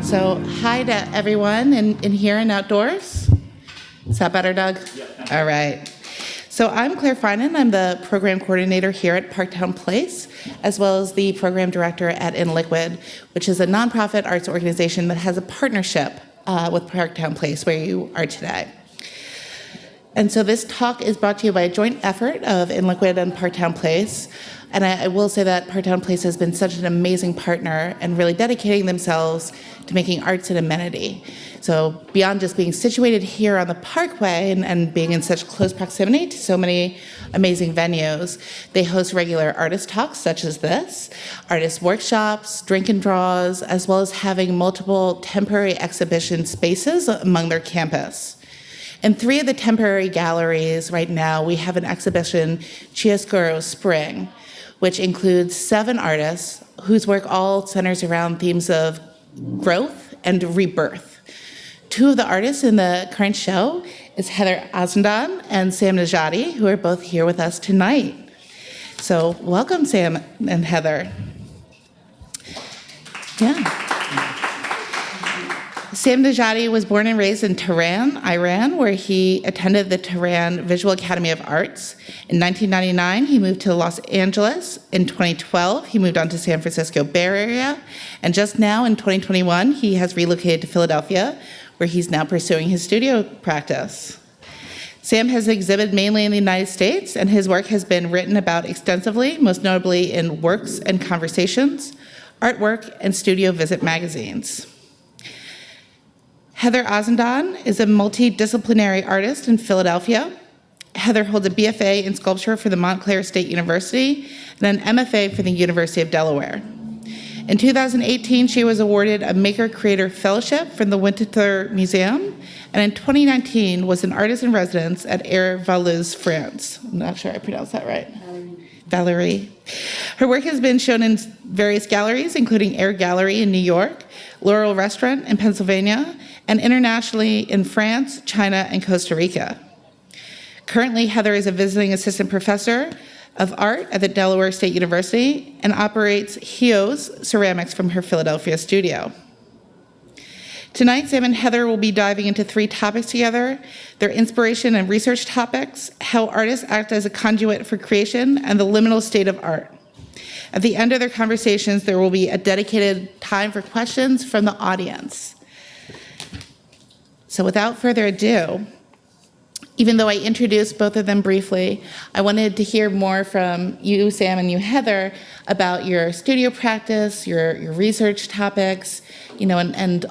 So hi to everyone in here and outdoors. Is that better, Doug? Yeah. All right. So I'm Claire Finan. I'm the program coordinator here at Park Towne Place, as well as the program director at INLIQUID, which is a nonprofit arts organization that has a partnership with Park Towne Place, where you are today. And so this talk is brought to you by a joint effort of INLIQUID and Park Towne Place. And I will say that Park Towne Place has been such an amazing partner and really dedicating themselves to making arts an amenity. So beyond just being situated here on the Parkway and being in such close proximity to so many amazing venues, they host regular artist talks such as this, artist workshops, drink and draws, as well as having multiple temporary exhibition spaces among their campus. In 3 of the temporary galleries right now, we have an exhibition, Chiaroscuro Spring, which includes 7 artists whose work all centers around themes of growth and rebirth. 2 of the artists in the current show is Nejati and Nejati, who are both here with us tonight. So welcome, Sam and Heather. Yeah. Nejati was born and raised in Tehran, Iran, where he attended the Tehran Visual Academy of Arts. In 1999, he moved to Los Angeles. In 2012, he moved on to San Francisco Bay Area. And just now, in 2021, he has relocated to Philadelphia, where he's now pursuing his studio practice. Sam has exhibited mainly in the United States, and his work has been written about extensively, most notably in Works and Conversations, Artwork, and Studio Visit magazines. Nejati Ossandon is a multidisciplinary artist in Philadelphia. Heather holds a BFA in sculpture for the Montclair State University and an MFA for the University of Delaware. In 2018, she was awarded a Maker Creator Fellowship from the Winterthur Museum, and in 2019 was an artist in residence at Air Valois, France. I'm not sure I pronounced that right. Valerie. Her work has been shown in various galleries, including Air Gallery in New York, Laurel Restaurant in Pennsylvania, and internationally in France, China, and Costa Rica. Currently, Heather is a visiting assistant professor of art at the Delaware State University and operates Hio's Ceramics from her Philadelphia studio. Tonight, Sam and Heather will be diving into 3 topics together: their inspiration and research topics, how artists act as a conduit for creation, and the liminal state of art. At the end of their conversations, there will be a dedicated time for questions from the audience. So without further ado, even though I introduced both of them briefly, I wanted to hear more from you, Sam, and you, Heather, about your studio practice, your research topics, and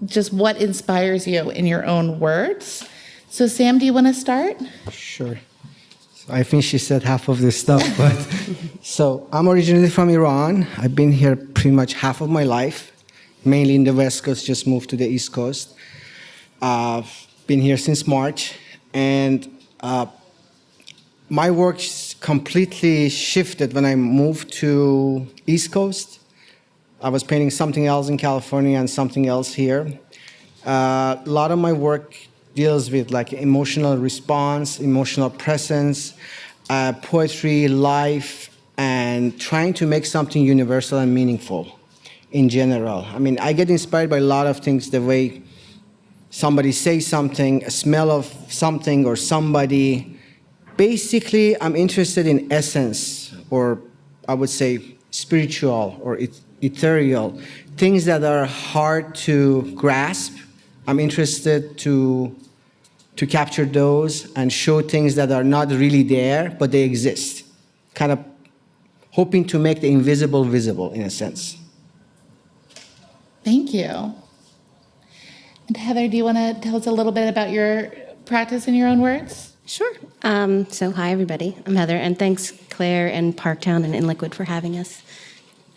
just what inspires you in your own words. So Sam, do you want to start? Sure. So I think she said half of this stuff, but so I'm originally from Iran. I've been here pretty much half of my life, mainly in the West Coast, just moved to the East Coast. Been here since March, and my work completely shifted when I moved to East Coast. I was painting something else in California and something else here. A lot of my work deals with like emotional response, emotional presence, poetry, life, and trying to make something universal and meaningful in general. I mean, I get inspired by a lot of things, the way somebody says something, a smell of something or somebody. Basically, I'm interested in essence, or I would say spiritual or ethereal, things that are hard to grasp. I'm interested to capture those and show things that are not really there, but they exist. Kind of hoping to make the invisible visible, in a sense. Thank you. And Heather, do you want to tell us a little bit about your practice in your own words? Sure. So hi, everybody. I'm Heather, and thanks, Claire and Park Towne and INLIQUID for having us,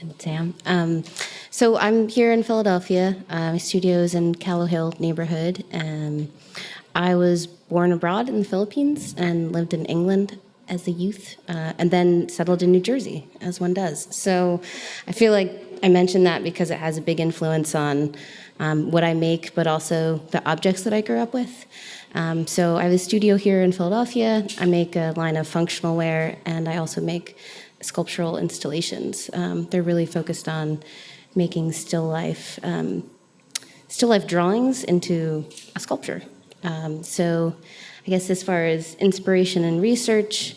and Sam. So I'm here in Philadelphia. My studio's in Callow Hill neighborhood. I was born abroad in the Philippines and lived in England as a youth, and then settled in New Jersey, as one does. So I feel like I mentioned that because it has a big influence on what I make, but also the objects that I grew up with. So I have a studio here in Philadelphia. I make a line of functional wear, and I also make sculptural installations. They're really focused on making still life still life drawings into a sculpture. So I guess as far as inspiration and research,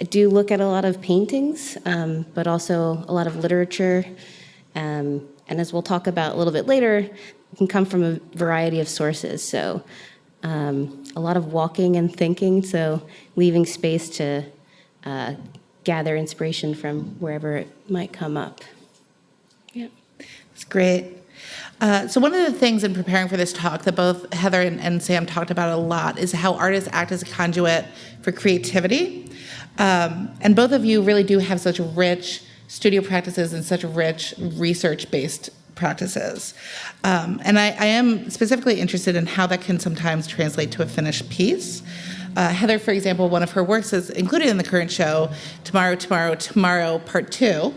I do look at a lot of paintings, but also a lot of literature. And as we'll talk about a little bit later, it can come from a variety of sources. So a lot of walking and thinking, so leaving space to gather inspiration from wherever it might come up. Yeah. That's great. So one of the things in preparing for this talk that both Heather and Sam talked about a lot is how artists act as a conduit for creativity. And both of you really do have such rich studio practices and such rich research-based practices. And I am specifically interested in how that can sometimes translate to a finished piece. Heather, for example, one of her works is included in the current show, Tomorrow, Tomorrow, Tomorrow, Part 2.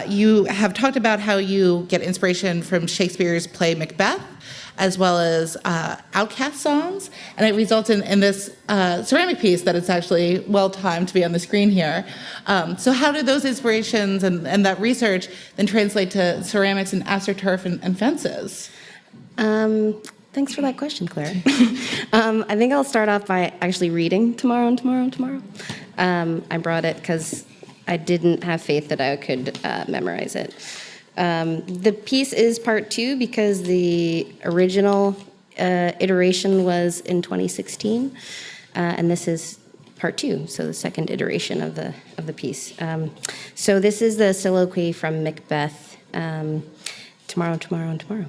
You have talked about how you get inspiration from Shakespeare's play Macbeth, as well as Outcast songs, and it results in this ceramic piece that is actually well-timed to be on the screen here. So how do those inspirations and that research then translate to ceramics and astroturf and fences? Thanks for that question, Claire. I think I'll start off by actually reading Tomorrow and Tomorrow and Tomorrow. I brought it because I didn't have faith that I could memorize it. The piece is part 2 because the original iteration was in 2016, and this is part 2, so the second iteration of the piece. So this is the soliloquy from Macbeth, Tomorrow, Tomorrow, and Tomorrow.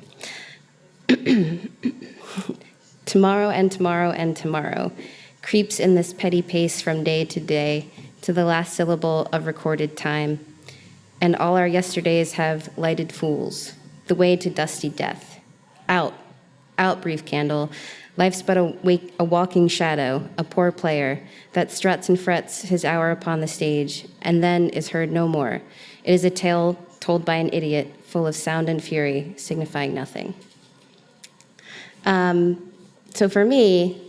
Tomorrow and tomorrow and tomorrow creeps in this petty pace from day to day to the last syllable of recorded time, and all our yesterdays have lighted fools, the way to dusty death. Out, out, brief candle, life's but a walking shadow, a poor player, that struts and frets his hour upon the stage, and then is heard no more. It is a tale told by an idiot, full of sound and fury, signifying nothing. So for me,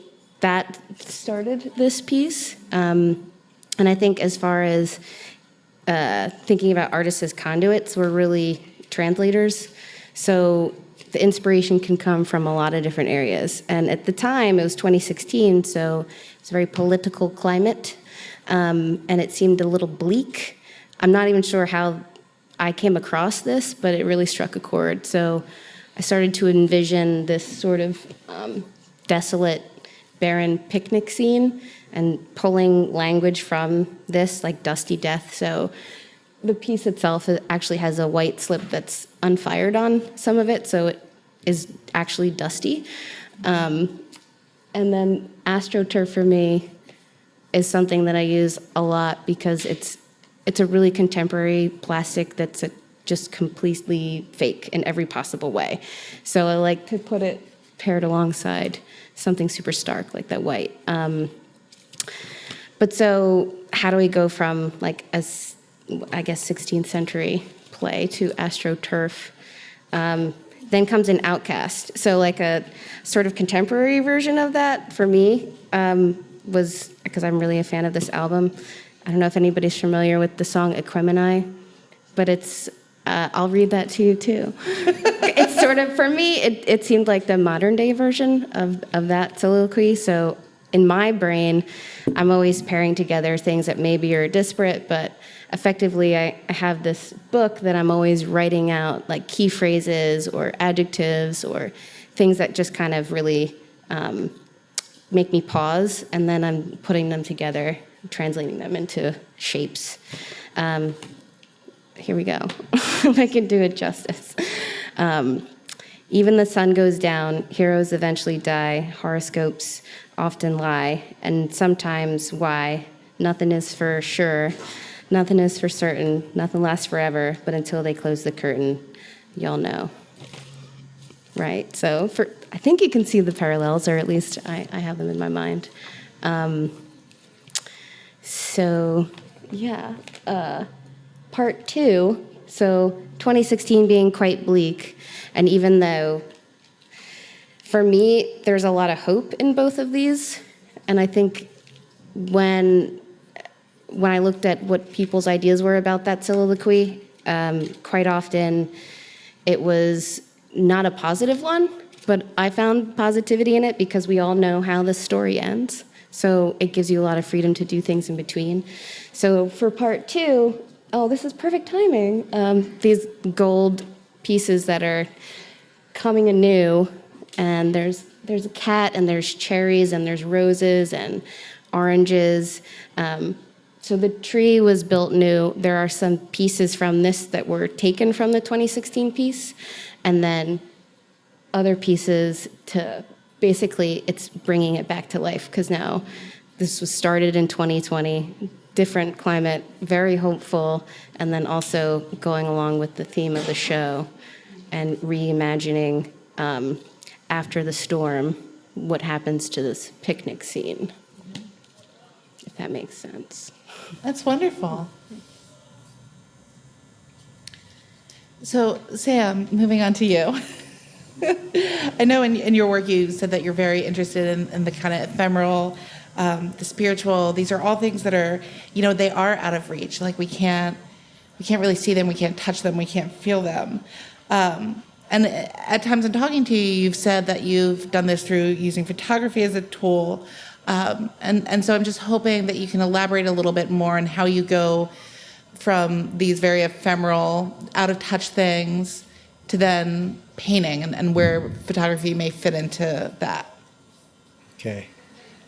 that started this piece. And I think as far as thinking about artists as conduits, we're really translators. So the inspiration can come from a lot of different areas. And at the time, it was 2016, so it's a very political climate. And it seemed a little bleak. I'm not even sure how I came across this, but it really struck a chord. So I started to envision this sort of desolate, barren picnic scene and pulling language from this, like dusty death. So the piece itself actually has a white slip that's unfired on some of it, so it is actually dusty. And then AstroTurf for me is something that I use a lot because it's a really contemporary plastic that's just completely fake in every possible way. So I like to put it paired alongside something super stark like that white. But so how do we go from like a, I guess, 16th century play to AstroTurf? Then comes an Outcast. So like a sort of contemporary version of that for me was, because I'm really a fan of this album. I don't know if anybody's familiar with the song Equemini, but it's, I'll read that to you too. It's sort of, for me, it seemed like the modern day version of that soliloquy. So in my brain, I'm always pairing together things that maybe are disparate, but effectively I have this book that I'm always writing out like key phrases or adjectives or things that just kind of really make me pause, and then I'm putting them together, translating them into shapes. Here we go. If I can do it justice. Even the sun goes down, heroes eventually die, horoscopes often lie, and sometimes why? Nothing is for sure, nothing is for certain, nothing lasts forever, but until they close the curtain, y'all know. Right? So I think you can see the parallels, or at least I have them in my mind. Part 2, so 2016 being quite bleak, and even though, for me, there's a lot of hope in both of these, and I think when I looked at what people's ideas were about that soliloquy, quite often it was not a positive one, but I found positivity in it because we all know how the story ends. So it gives you a lot of freedom to do things in between. So for part 2, oh, this is perfect timing. These gold pieces that are coming anew, and there's a cat, and there's cherries, and there's roses and oranges. So the tree was built new. There are some pieces from this that were taken from the 2016 piece, and then other pieces to basically it's bringing it back to life, because now this was started in 2020, different climate, very hopeful, and then also going along with the theme of the show and reimagining after the storm what happens to this picnic scene, if that makes sense. That's wonderful. So, Sam, moving on to you. I know in your work you said that you're very interested in the kind of ephemeral, the spiritual. These are all things that are, they are out of reach. Like we can't really see them, we can't touch them, we can't feel them. And at times in talking to you, you've said that you've done this through using photography as a tool. And so I'm just hoping that you can elaborate a little bit more on how you go from these very ephemeral, out-of-touch things to then painting and where photography may fit into that. Okay.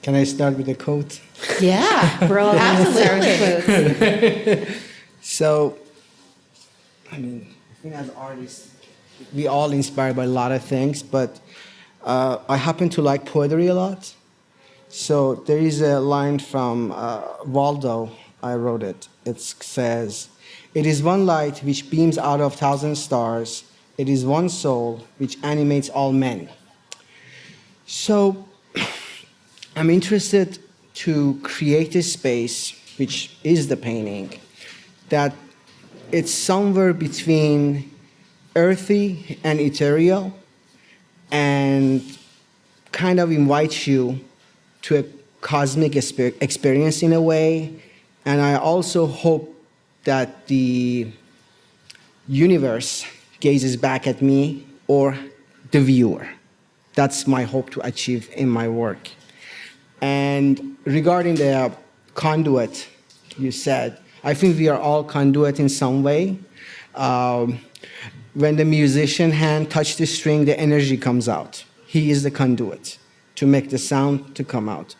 Can I start with a quote? Yeah, We're all absolutely. So, I think as artists, we all inspired by a lot of things, but I happen to like poetry a lot. So there is a line from Waldo, I wrote it. It says, "It is one light which beams out of 1,000 stars. It is one soul which animates all men." So I'm interested to create a space, which is the painting, that it's somewhere between earthy and ethereal, and kind of invites you to a cosmic experience in a way. And I also hope that the universe gazes back at me or the viewer. That's my hope to achieve in my work. And regarding the conduit, you said, I think we are all conduit in some way. When the musician hand touches the string, the energy comes out. He is the conduit to make the sound to come out.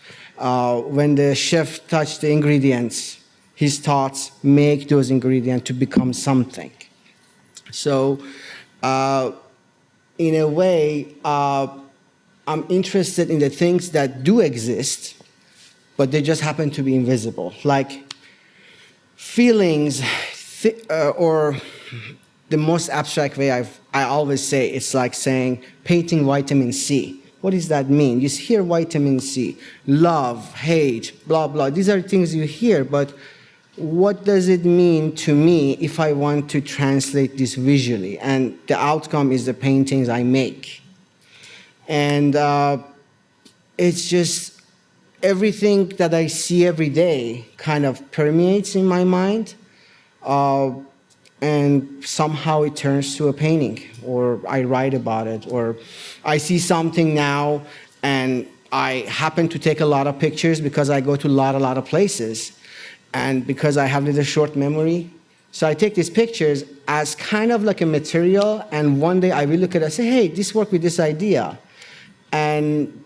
When the chef touches the ingredients, his thoughts make those ingredients to become something. So, in a way, I'm interested in the things that do exist, but they just happen to be invisible. Like feelings, or the most abstract way I always say, it's like saying painting vitamin C. What does that mean? You hear vitamin C, love, hate, blah, blah. These are things you hear, but what does it mean to me if I want to translate this visually? And the outcome is the paintings I make. And it's just everything that I see every day kind of permeates in my mind. And somehow it turns to a painting, or I write about it, or I see something now and I happen to take a lot of pictures because I go to a lot of places, and because I have a short memory. So I take these pictures as kind of like a material, and one day I will look at it and say, hey, this worked with this idea. And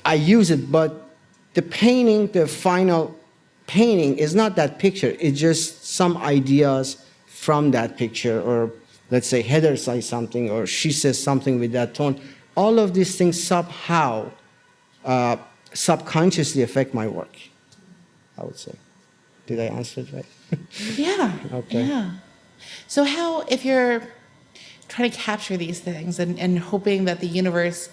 I use it, but the painting, the final painting is not that picture. It's just some ideas from that picture, or let's say Heather says something, or she says something with that tone. All of these things somehow subconsciously affect my work, I would say. Did I answer it right? Yeah. Okay. Yeah. So how, if you're trying to capture these things and hoping that the universe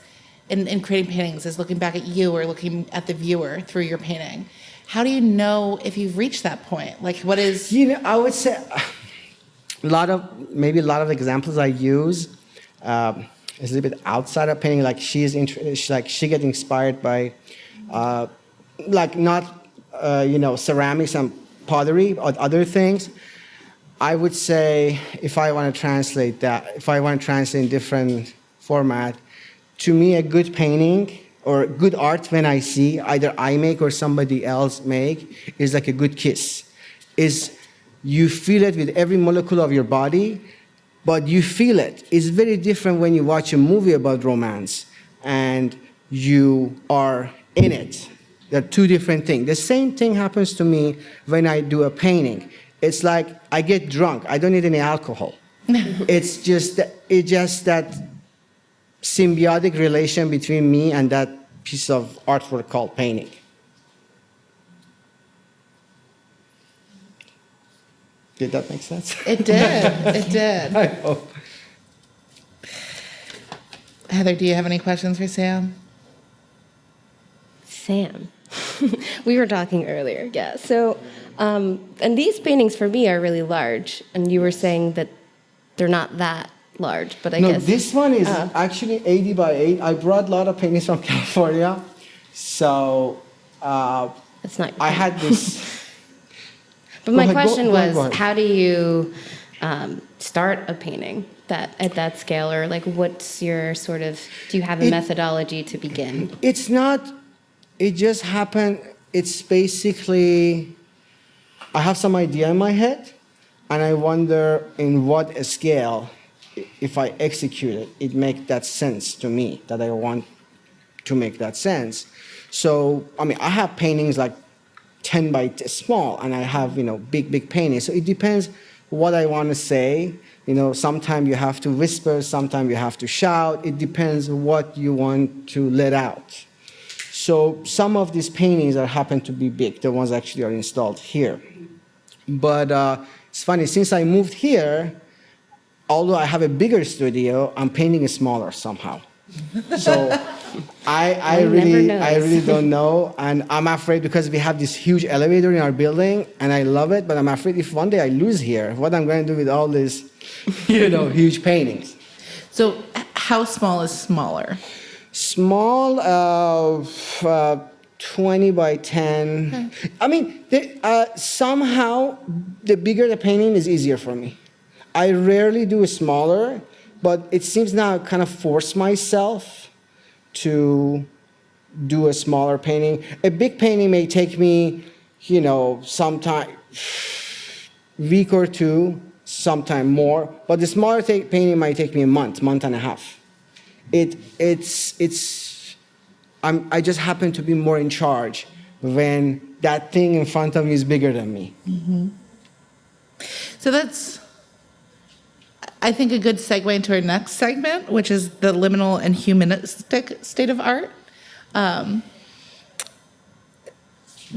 in creating paintings is looking back at you or looking at the viewer through your painting, how do you know if you've reached that point? Like what is... I would say a lot of examples I use is a little bit outside of painting. Like she gets inspired by, ceramics and pottery or other things. I would say if I want to translate that, if I want to translate in different format, to me a good painting or good art when I see either I make or somebody else make is like a good kiss. Is you feel it with every molecule of your body, but you feel it. It's very different when you watch a movie about romance and you are in it. They're two different things. The same thing happens to me when I do a painting. It's like I get drunk. I don't need any alcohol. It's just that symbiotic relation between me and that piece of artwork called painting. Did that make sense? It did. It did. I hope. Heather, do you have any questions for Sam? Sam. We were talking earlier, yeah. So, and these paintings for me are really large, and you were saying that they're not that large, but I No, guess... this one is actually 80 by 8. I brought a lot of paintings from California, so It's not your I painting. had this. But my Go ahead, question go was, ahead. how do you start a painting at that scale, or like what's your sort of, do you have a methodology to begin? It's not, it just happened. It's basically, I have some idea in my head, and I wonder in what scale, if I execute it, it makes that sense to me, that I want to make that sense. So, I mean, I have paintings like 10 by small, and I have, big paintings. So it depends what I want to say. Sometimes you have to whisper, sometimes you have to shout. It depends what you want to let out. So some of these paintings happen to be big. The ones actually are installed here. But it's funny, since I moved here, although I have a bigger studio, I'm painting it smaller somehow. So I really don't know, and I'm afraid because we have this huge elevator in our building, and I love it, but I'm afraid if one day I lose here, what I'm going to do with all these, huge paintings. So how small is smaller? Small, 20 by 10. Okay. I mean, somehow the bigger the painting is easier for me. I rarely do a smaller, but it seems now I kind of force myself to do a smaller painting. A big painting may take me, sometime week or two, sometime more, but the smaller painting might take me a month and a half. I just happen to be more in charge when that thing in front of me is bigger than me. Mm-hmm. So that's, I think, a good segue into our next segment, which is the liminal and humanistic state of art.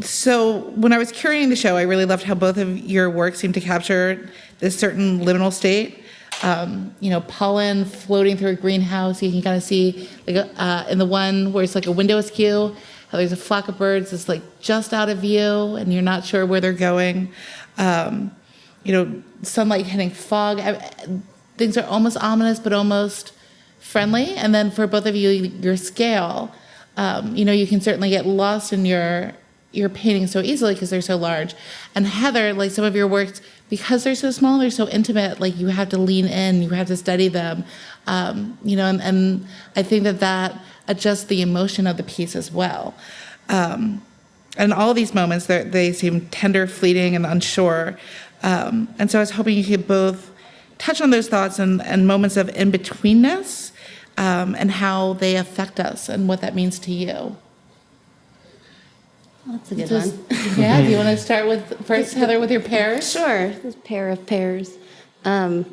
So when I was curating the show, I really loved how both of your work seemed to capture this certain liminal state. Pollen floating through a greenhouse. You can kind of see, like, in the one where it's like a window askew, how there's a flock of birds that's like just out of view, and you're not sure where they're going. Sunlight hitting fog. Things are almost ominous, but almost friendly. And then for both of you, your scale, you can certainly get lost in your painting so easily because they're so large. And Heather, like some of your works, because they're so small, they're so intimate, like you have to lean in, you have to study them, and I think that adjusts the emotion of the piece as well. And all these moments, they seem tender, fleeting, and unsure. And so I was hoping you could both touch on those thoughts and moments of in-betweenness, and how they affect us and what that means to you. That's a good one. Yeah, do you want to start with first, Heather, with your pairs? Sure, this pair of pairs. So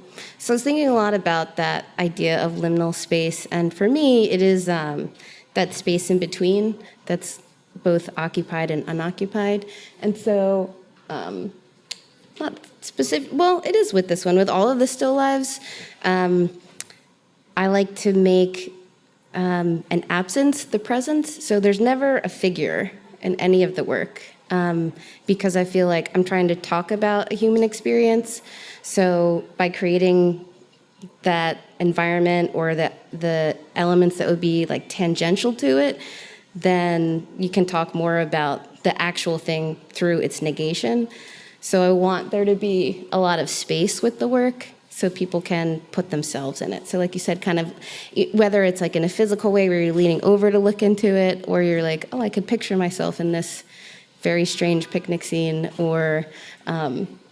I was thinking a lot about that idea of liminal space, and for me, it is that space in between that's both occupied and unoccupied. And so, not specific, well, it is with this one, with all of the still lives. I like to make an absence the presence, so there's never a figure in any of the work, because I feel like I'm trying to talk about a human experience. So by creating that environment or the elements that would be like tangential to it, then you can talk more about the actual thing through its negation. So I want there to be a lot of space with the work so people can put themselves in it. So like you said, kind of, whether it's like in a physical way where you're leaning over to look into it, or you're like, oh, I could picture myself in this very strange picnic scene, or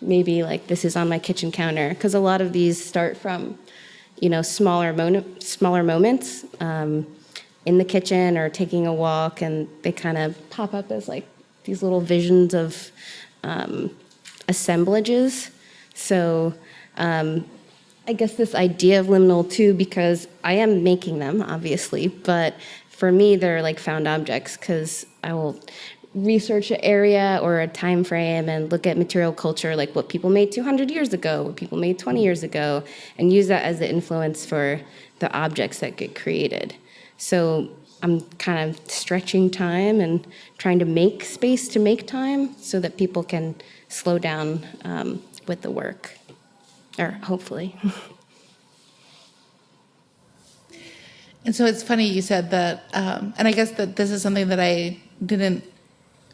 maybe like this is on my kitchen counter. Because a lot of these start from, smaller moments in the kitchen or taking a walk, and they kind of pop up as like these little visions of assemblages. So I guess this idea of liminal too, because I am making them, obviously, but for me, they're like found objects, because I will research an area or a time frame and look at material culture, like what people made 200 years ago, what people made 20 years ago, and use that as the influence for the objects that get created. So I'm kind of stretching time and trying to make space to make time so that people can slow down with the work, or hopefully. And so it's funny you said that, and I guess that this is something that I didn't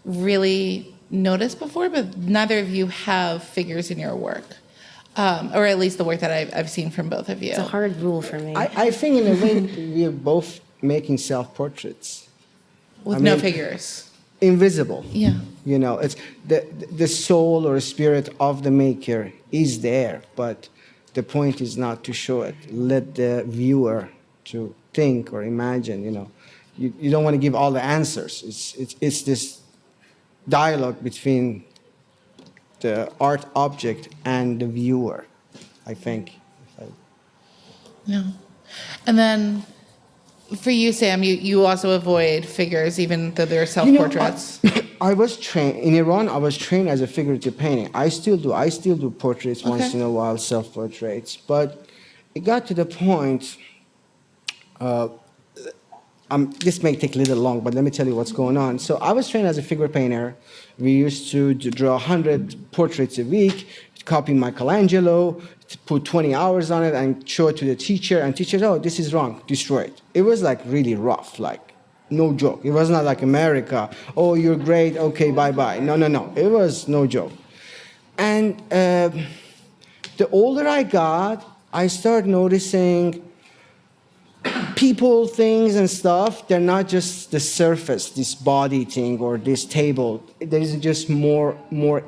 really notice before, but neither of you have figures in your work, or at least the work that I've seen from both of you. It's a hard rule for me. I think in a way we are both making self-portraits. With no figures. Invisible. Yeah. It's the soul or spirit of the maker is there, but the point is not to show it. Let the viewer to think or imagine. You don't want to give all the answers. It's this dialogue between the art object and the viewer, I think. Yeah. And then for you, Sam, you also avoid figures, even though they're self-portraits. I was trained in Iran. I was trained as a figurative painting. I still do portraits once in a while, self-portraits. But it got to the point. This may take a little long, but let me tell you what's going on. So I was trained as a figure painter. We used to draw 100 portraits a week, copy Michelangelo, put 20 hours on it, and show it to the teacher. And teacher, oh, this is wrong, destroy it. It was like really rough, like no joke. It was not like America. Oh, you're great. Okay, bye-bye. No. It was no joke. And the older I got, I started noticing people, things, and stuff, they're not just the surface, this body thing or this table. There's just more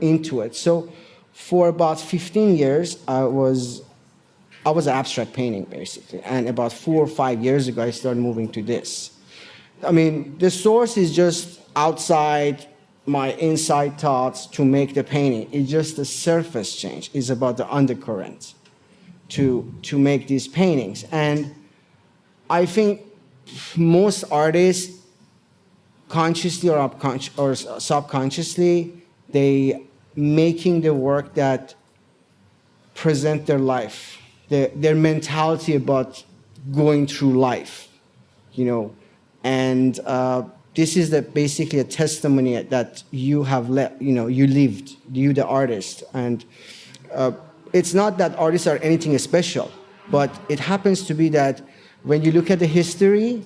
into it. So for about 15 years, I was abstract painting, basically. And about 4 or 5 years ago, I started moving to this. I mean, the source is just outside my inside thoughts to make the painting. It's just the surface change. It's about the undercurrent to make these paintings. And I think most artists, consciously or subconsciously, they making the work that present their life, their mentality about going through life, and this is basically a testimony that you have you lived, you the artist, and it's not that artists are anything special, but it happens to be that when you look at the history,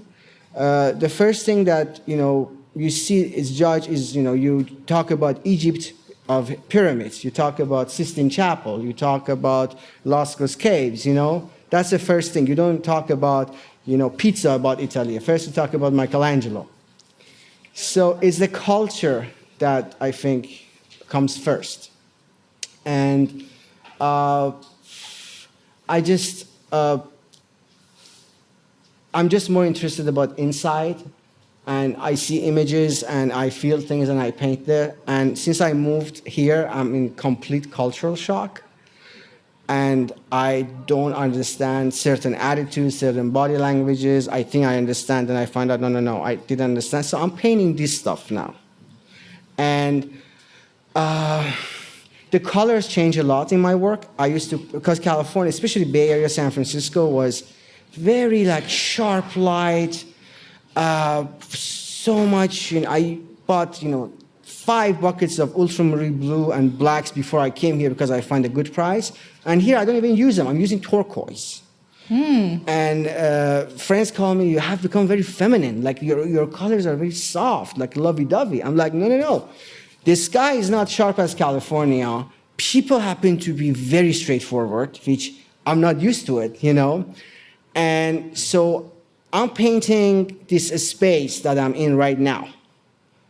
the first thing that you see is judged is you talk about Egypt of pyramids, you talk about Sistine Chapel, you talk about Lascaux Caves. That's the first thing. You don't talk about pizza about Italy. First you talk about Michelangelo. So it's the culture that I think comes first, and I'm just more interested about inside, and I see images and I feel things and I paint there. And since I moved here, I'm in complete cultural shock. And I don't understand certain attitudes, certain body languages. I think I understand, and I find out, no, I didn't understand. So I'm painting this stuff now. And the colors change a lot in my work. I used to, because California, especially Bay Area, San Francisco, was very sharp light, so much. I bought 5 buckets of ultramarine blue and blacks before I came here because I find a good price. And here I don't even use them. I'm using turquoise. And friends call me, you have become very feminine. Like your colors are very soft, like lovey-dovey. I'm like, no. The sky is not sharp as California. People happen to be very straightforward, which I'm not used to it, you know? And so I'm painting this space that I'm in right now,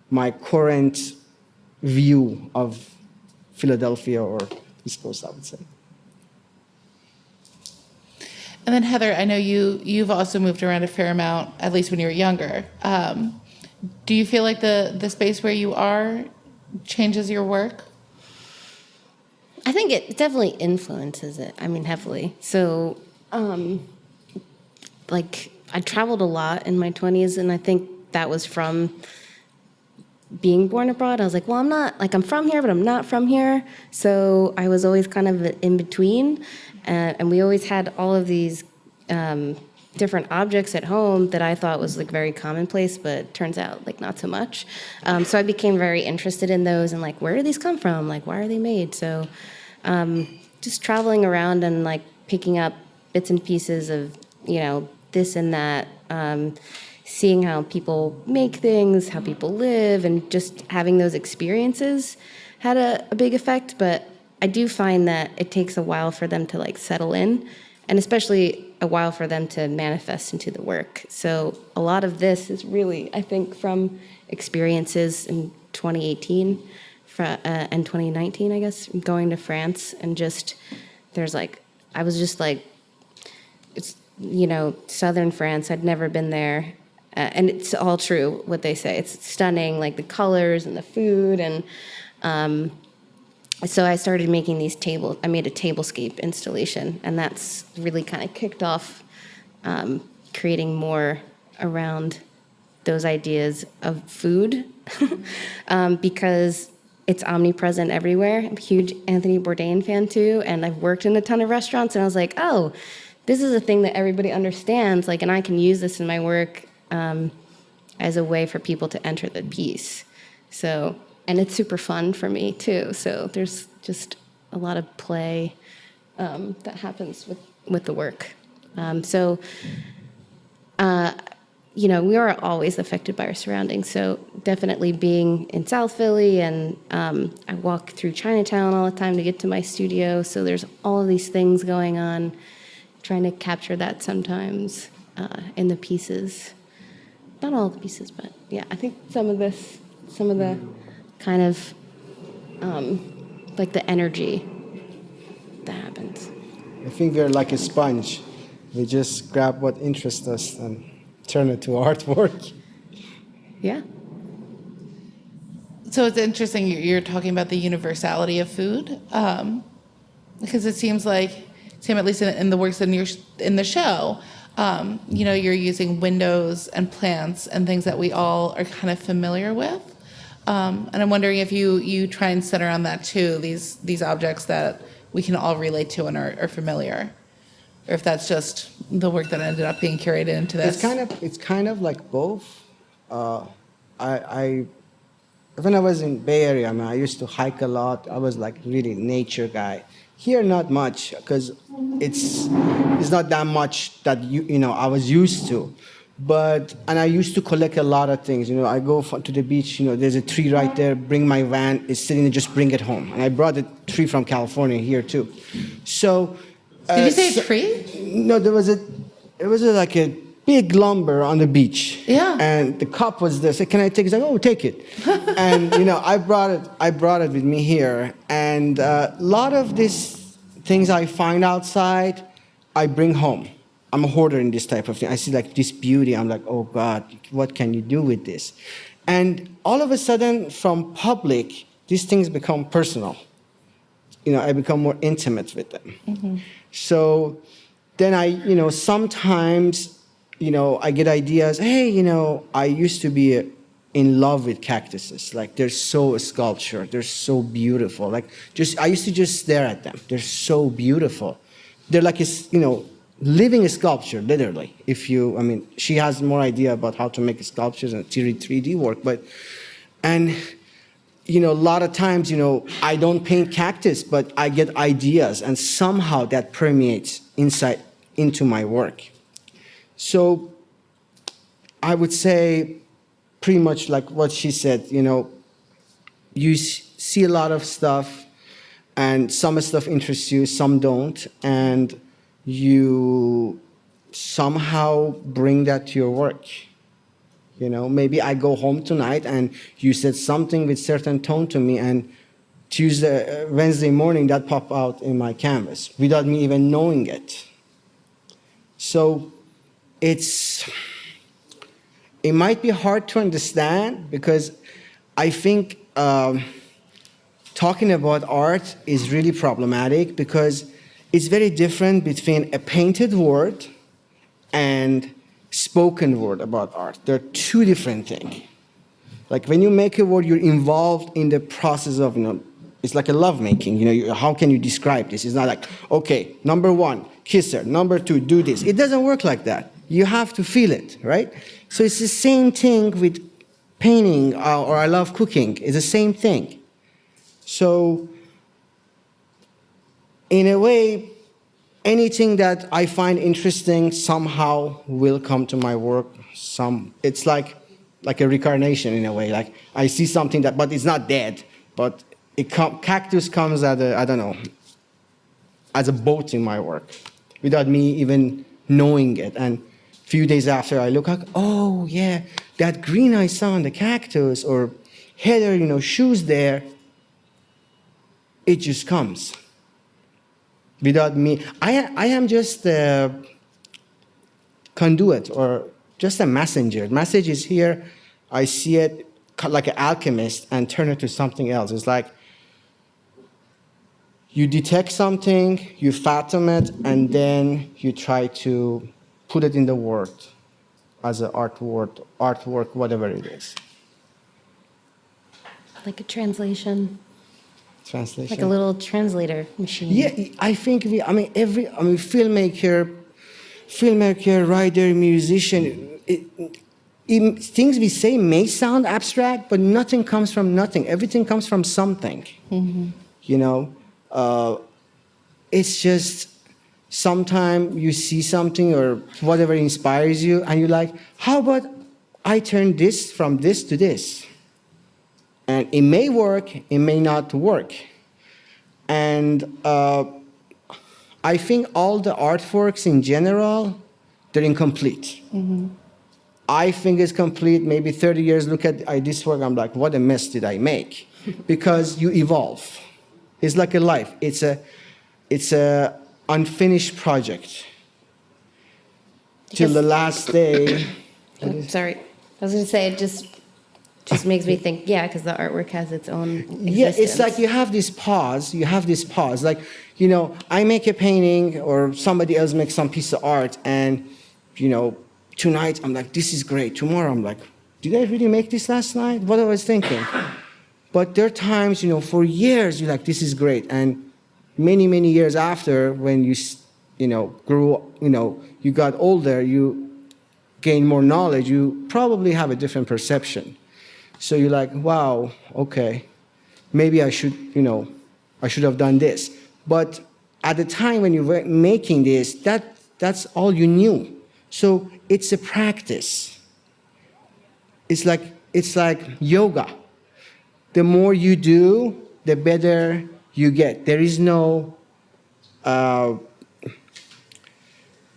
my current view of Philadelphia or East Coast, I would say. And then Heather, I know you've also moved around a fair amount, at least when you were younger. Do you feel like the space where you are changes your work? I think it definitely influences it. I mean, heavily. So, like, I traveled a lot in my 20s, and I think that was from being born abroad. I was like, well, I'm from here, but I'm not from here. So I was always kind of in between. And we always had all of these different objects at home that I thought was like very commonplace, but turns out like not so much. So I became very interested in those and like, where do these come from? Like, why are they made? So just traveling around and like picking up bits and pieces of, you know, this and that, seeing how people make things, how people live, and just having those experiences had a big effect. But I do find that it takes a while for them to like settle in, and especially a while for them to manifest into the work. So a lot of this is really, I think, from experiences in 2018 and 2019, I guess, going to France, and just I was just like, it's, you know, southern France. I'd never been there. And it's all true what they say. It's stunning, like the colors and the food. And so I started making these tables. I made a tablescape installation, and that's really kind of kicked off creating more around those ideas of food because it's omnipresent everywhere. I'm a huge Anthony Bourdain fan too, and I've worked in a ton of restaurants, and I was like, oh, this is a thing that everybody understands, like, and I can use this in my work as a way for people to enter the piece. So, and it's super fun for me too. So there's just a lot of play that happens with the work. You know, we are always affected by our surroundings. So definitely being in South Philly, and I walk through Chinatown all the time to get to my studio. So there's all of these things going on, trying to capture that sometimes in the pieces. Not all the pieces, but yeah, I think some of the kind of like the energy that happens. I think we're like a sponge. We just grab what interests us and turn it to artwork. Yeah. So it's interesting you're talking about the universality of food, because it seems like, Sam, at least in the works in the show, you know, you're using windows and plants and things that we all are kind of familiar with. And I'm wondering if you try and center on that too, these objects that we can all relate to and are familiar, or if that's just the work that ended up being curated into this. It's kind of like both. I when I was in Bay Area, I mean, I used to hike a lot. I was like really nature guy. Here, not much, because it's not that much that you know I was used to. And I used to collect a lot of things. You know, I go to the beach. You know, there's a tree right there. Bring my van. It's sitting there. Just bring it home. And I brought a tree from California here too. So. Did you say a tree? No, it was like a big lumber on the beach. Yeah. And the cup was there. I said, can I take it? He's like, oh, take it. And you know, I brought it with me here. And a lot of these things I find outside, I bring home. I'm a hoarder in this type of thing. I see like this beauty. I'm like, oh God, what can you do with this? And all of a sudden, from public, these things become personal. You know, I become more intimate with them. Mm-hmm. So then sometimes, I get ideas. Hey, I used to be in love with cactuses. Like, they're so sculptured. They're so beautiful. Like, I used to just stare at them. They're so beautiful. They're like, living sculpture, literally. She has more idea about how to make sculptures and 3D work, a lot of times, I don't paint cactus, but I get ideas, and somehow that permeates into my work. So I would say pretty much like what she said, you see a lot of stuff, and some stuff interests you, some don't, and you somehow bring that to your work. You know, maybe I go home tonight and you said something with certain tone to me, and Wednesday morning that popped out in my canvas without me even knowing it. So it might be hard to understand, because I think talking about art is really problematic, because it's very different between a painted word and spoken word about art. They're two different things. Like when you make a word, you're involved in the process of, it's like a love making. How can you describe this? It's not like, okay, number one, kiss her. Number two, do this. It doesn't work like that. You have to feel it, right? So it's the same thing with painting, or I love cooking. It's the same thing. So in a way, anything that I find interesting somehow will come to my work. It's like a reincarnation in a way. Like I see something but it's not dead, but cactus comes as a boat in my work, without me even knowing it. And a few days after, I look like, oh yeah, that green I saw on the cactus, or Heather, shoes there. It just comes. Without me, I am just a conduit, or just a messenger. Message is here, I see it like an alchemist and turn it to something else. It's like you detect something, you fathom it, and then you try to put it in the word as an artwork, whatever it is. Like a translation. Translation. Like a little translator machine. Yeah, I think filmmaker, writer, musician, things we say may sound abstract, but nothing comes from nothing. Everything comes from something. Mm-hmm. It's just sometimes you see something or whatever inspires you, and you're like, how about I turn this from this to this? And it may work, it may not work. And I think all the artworks in general, they're incomplete. Mm-hmm. I think it's complete. Maybe 30 years, look at this work, I'm like, what a mess did I make? Because you evolve. It's like a life. It's a unfinished project. Till the last day. Sorry. I was going to say, it just makes me think, yeah, because the artwork has its own existence. Yeah, it's like you have this pause. Like, I make a painting, or somebody else makes some piece of art, and, tonight I'm like, this is great. Tomorrow I'm like, did I really make this last night? What I was thinking. But there are times, for years, you're like, this is great. And many, many years after, when you grew, you got older, you gain more knowledge, you probably have a different perception. So you're like, wow, okay, maybe I should have done this. But at the time when you were making this, that's all you knew. So it's a practice. It's like yoga. The more you do, the better you get. There is no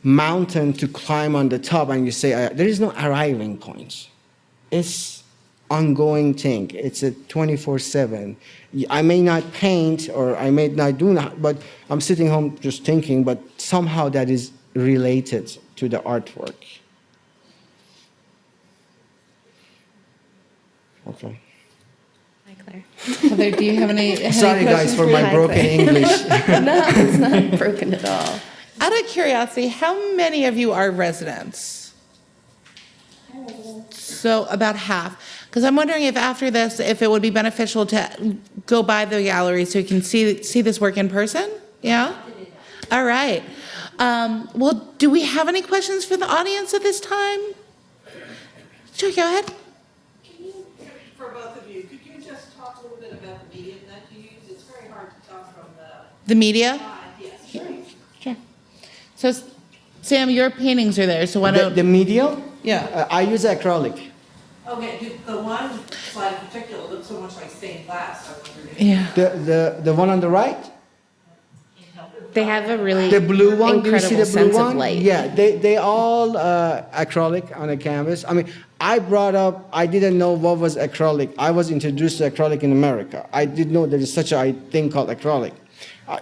mountain to climb on the top and you say, there is no arriving point. It's ongoing thing. It's a 24/7. I may not paint, or I may not do that, but I'm sitting home just thinking, but somehow that is related to the artwork. Okay. Hi, Claire. Heather, do you have any Sorry, guys, questions for my Hi, broken Claire. English. No, it's not broken at all. Out of curiosity, how many of you are residents? So about half. Because I'm wondering if after this, if it would be beneficial to go by the gallery so you can see this work in person? Yeah? All right. Well, do we have any questions for the audience at this time? Sure, go ahead. For both of you, could you just talk a little bit about the medium that you use? It's very hard to tell from the The media? slide. Yes, sure. Sure. So, Sam, your paintings are there, so why don't... The medial? Yeah. I use acrylic. Okay, the one slide in particular looks so much like stained glass, I wondered if. Yeah. The one on the right? They have a really The blue one, do you see incredible the blue sense of one? light. Yeah, they all acrylic on a canvas. I mean, I didn't know what was acrylic. I was introduced to acrylic in America. I didn't know there is such a thing called acrylic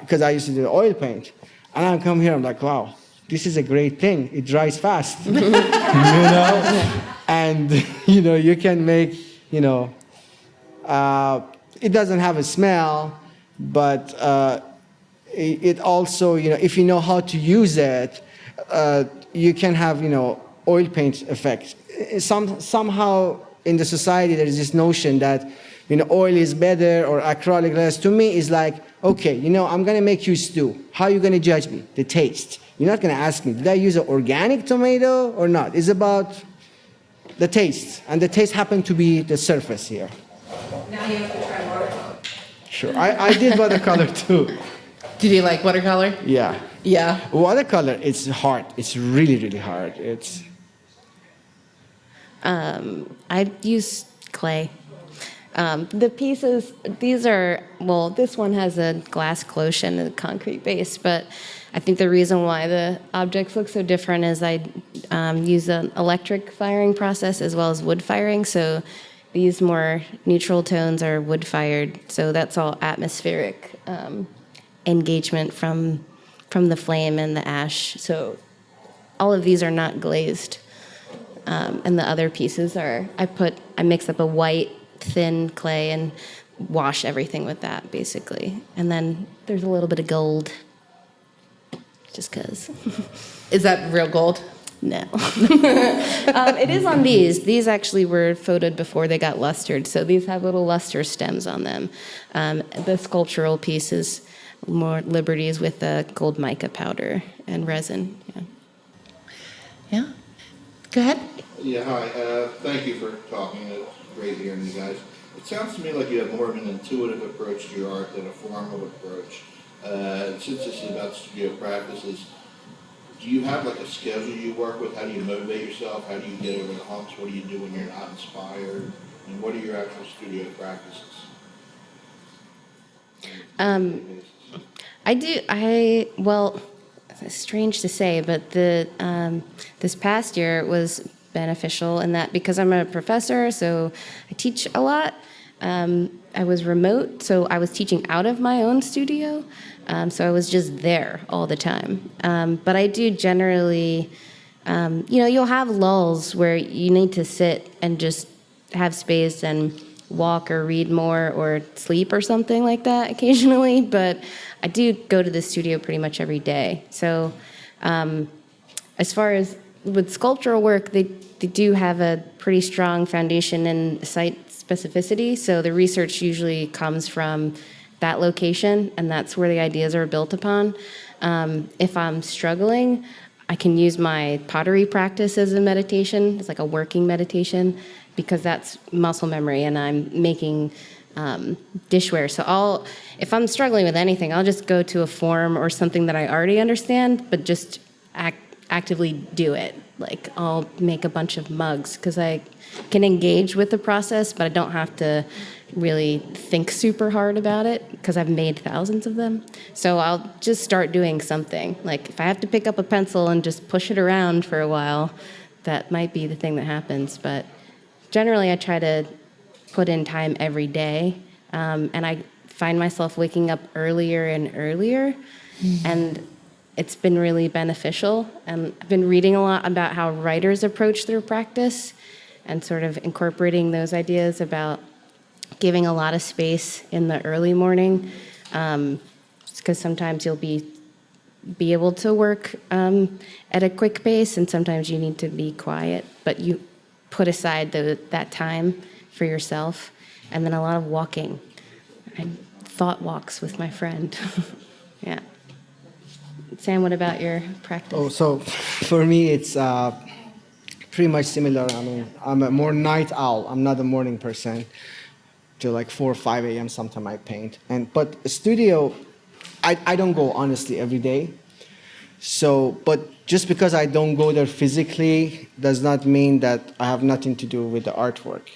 because I used to do oil paint. And I come here, I'm like, wow, this is a great thing. It dries fast, you know? And, you know, you can make, you know, it doesn't have a smell, but it also, you know, if you know how to use it, you can have, you know, oil paint effect. Somehow in the society there is this notion that, you know, oil is better or acrylic less. To me, it's like, okay, you know, I'm gonna make you stew. How are you gonna judge me? The taste. You're not gonna ask me, did I use an organic tomato or not? It's about the taste, and the taste happened to be the surface here. Now you have to try watercolor. Sure, I did watercolor too. Did you like watercolor? Yeah. Yeah. Watercolor, it's hard. It's really, really hard. It's I use clay. The pieces, these are, well, this one has a glass cloche and a concrete base, but I think the reason why the objects look so different is I use an electric firing process as well as wood firing. So these more neutral tones are wood fired. So that's all atmospheric engagement from the flame and the ash. So all of these are not glazed. And the other pieces are, I mix up a white, thin clay and wash everything with that, basically. And then there's a little bit of gold, just because. Is that real gold? No. It is on these. These actually were photoed before they got lustered, so these have little luster stems on them. The sculptural pieces, more liberties with the gold mica powder and resin. Yeah. Yeah. Go ahead. Yeah, hi. Thank you for talking. It's great hearing you guys. It sounds to me like you have more of an intuitive approach to your art than a formal approach. Since this is about studio practices, do you have like a schedule you work with? How do you motivate yourself? How do you get over the humps? What do you do when you're not inspired? And what are your actual studio practices? Well, it's strange to say, but this past year was beneficial in that because I'm a professor, so I teach a lot. I was remote, so I was teaching out of my own studio, so I was just there all the time. But I do generally, you'll have lulls where you need to sit and just have space and walk or read more or sleep or something like that occasionally, but I do go to the studio pretty much every day. So as far as with sculptural work, they do have a pretty strong foundation in site specificity, so the research usually comes from that location, and that's where the ideas are built upon. If I'm struggling, I can use my pottery practice as a meditation. It's like a working meditation, because that's muscle memory, and I'm making dishware. So if I'm struggling with anything, I'll just go to a form or something that I already understand, but just actively do it. Like I'll make a bunch of mugs because I can engage with the process, but I don't have to really think super hard about it because I've made thousands of them. So I'll just start doing something. Like if I have to pick up a pencil and just push it around for a while, that might be the thing that happens. But generally, I try to put in time every day, and I find myself waking up earlier and earlier, and it's been really beneficial. And I've been reading a lot about how writers approach their practice and sort of incorporating those ideas about giving a lot of space in the early morning, because sometimes you'll be able to work at a quick pace, and sometimes you need to be quiet, but you put aside that time for yourself, and then a lot of walking and thought walks with my friend. Yeah. Sam, what about your practice? Oh, so for me, it's pretty much similar. I mean, I'm a more night owl. I'm not a morning person. Till like 4 or 5 a.m. sometimes I paint. But studio, I don't go honestly every day. So, but just because I don't go there physically does not mean that I have nothing to do with the artwork.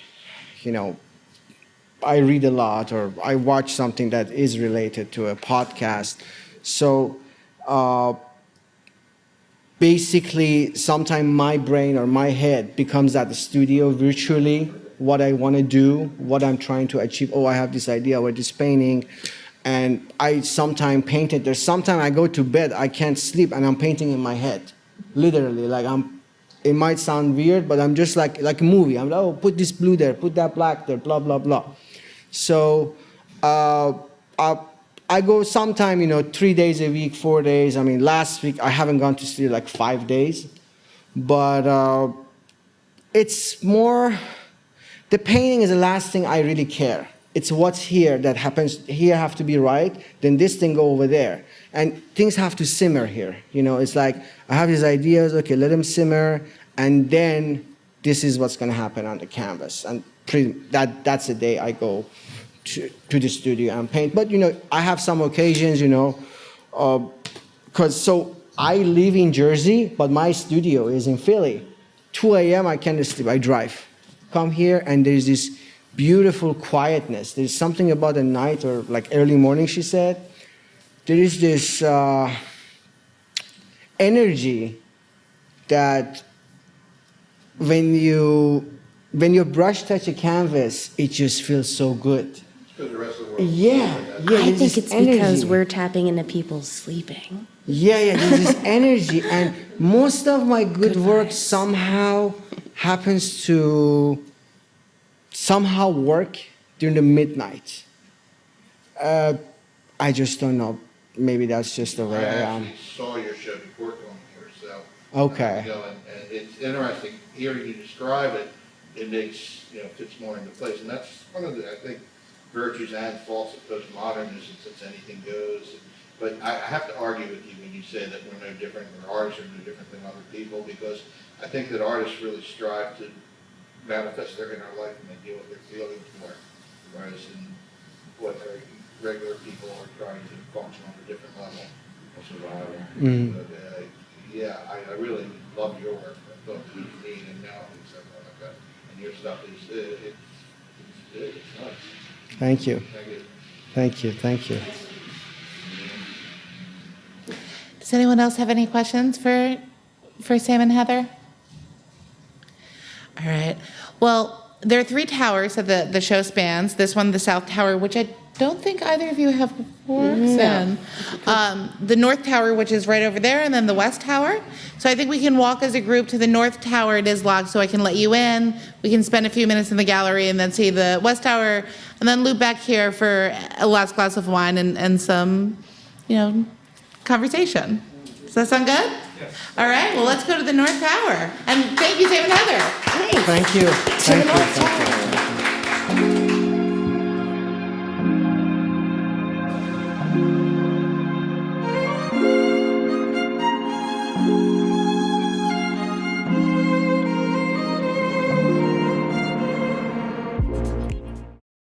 You know, I read a lot or I watch something that is related to a podcast. So basically, sometimes my brain or my head becomes at the studio virtually, what I want to do, what I'm trying to achieve. Oh, I have this idea or this painting. And I sometimes paint it. There's sometimes I go to bed, I can't sleep, and I'm painting in my head. Literally, like it might sound weird, but I'm just like a movie. I'm like, oh, put this blue there, put that black there, blah, blah, blah. So I go sometime, 3 days a week, 4 days. I mean, last week I haven't gone to studio like 5 days. But it's more, the painting is the last thing I really care. It's what's here that happens. Here have to be right, then this thing go over there. And things have to simmer here. It's like I have these ideas, okay, let them simmer, and then this is what's gonna happen on the canvas. And that's the day I go to the studio and paint. But I have some occasions, so I live in Jersey, but my studio is in Philly. 2 a.m. I can't sleep, I drive. Come here and there's this beautiful quietness. There's something about the night or like early morning, she said. There is this energy that when your brush touch a canvas, it just feels so good. Because the rest of the world. Yeah, I there's think this it's because energy. we're tapping into people's sleeping. Yeah, there's this energy, and most of my good work somehow happens to somehow work during the midnight. I just don't know. Maybe that's just the way I am. actually saw your show before coming here, so. Okay. And it's interesting, hearing you describe it, it makes, fits more into place. And that's one of the, I think, virtues and faults of postmodernism, since anything goes. But I have to argue with you when you say that we're no different, or artists are no different than other people, because I think that artists really strive to manifest their inner life and they deal with their feelings more, whereas in what regular people are trying to function on a different level of survival. But, yeah, I really love your work. I thought it was neat and now and stuff like that. And your stuff is it's nice. Thank you. Thank you. Thank you. Does anyone else have any questions for Sam and Heather? All right. Well, there are 3 towers that the show spans. This one, the South Tower, which I don't think either of you have before. No. The North Tower, which is right over there, and then the West Tower. So I think we can walk as a group to the North Tower. It is locked, so I can let you in. We can spend a few minutes in the gallery and then see the West Tower, and then loop back here for a last glass of wine and some, conversation. Does that sound good? Yes. All right, well, let's go to the North Tower. And thank you, Sam and Heather. Thank you. Thank you.